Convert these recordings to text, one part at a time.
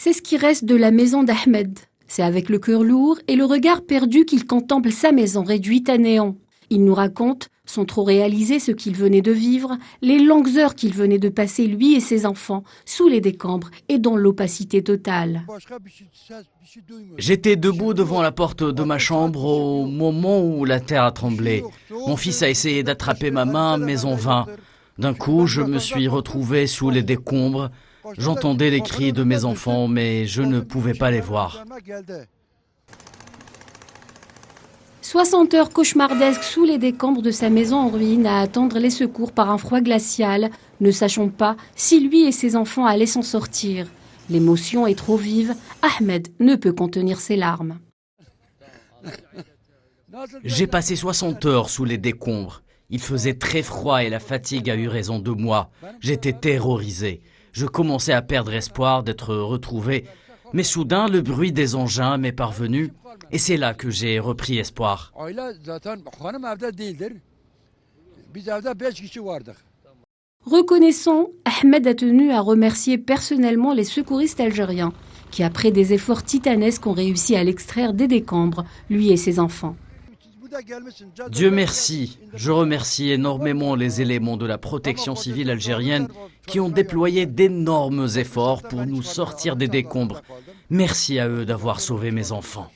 C'est ce qui reste de la maison d'Ahmed. C'est avec le cœur lourd et le regard perdu qu'il contemple sa maison réduite à néant. Il nous raconte, sans trop réaliser ce qu'il venait de vivre, les longues heures qu'il venait de passer lui et ses enfants sous les décombres et dans l'opacité totale. J'étais debout devant la porte de ma chambre au moment où la terre a tremblé. Mon fils a essayé d'attraper ma main, mais en vain. D'un coup, je me suis retrouvé sous les décombres. J'entendais les cris de mes enfants, mais je ne pouvais pas les voir. 60 heures cauchemardesques sous les décombres de sa maison en ruine à attendre les secours par un froid glacial, ne sachant pas si lui et ses enfants allaient s'en sortir. L'émotion est trop vive, Ahmed ne peut contenir ses larmes. J'ai passé 60 heures sous les décombres. Il faisait très froid et la fatigue a eu raison de moi. J'étais terrorisé. Je commençais à perdre espoir d'être retrouvé. Mais soudain, le bruit des engins m'est parvenu et c'est là que j'ai repris espoir. Reconnaissant, Ahmed a tenu à remercier personnellement les secouristes algériens qui, après des efforts titanesques, ont réussi à l'extraire des décombres, lui et ses enfants. Dieu merci, je remercie énormément les éléments de la protection civile algérienne qui ont déployé d'énormes efforts pour nous sortir des décombres. Merci à eux d'avoir sauvé mes enfants.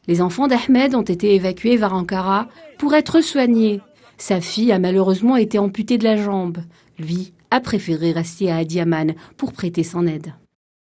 Les enfants d'Ahmed ont été évacués vers Ankara pour être soignés. Sa fille a malheureusement été amputée de la jambe. Lui a préféré rester à Adiyaman pour prêter son aide.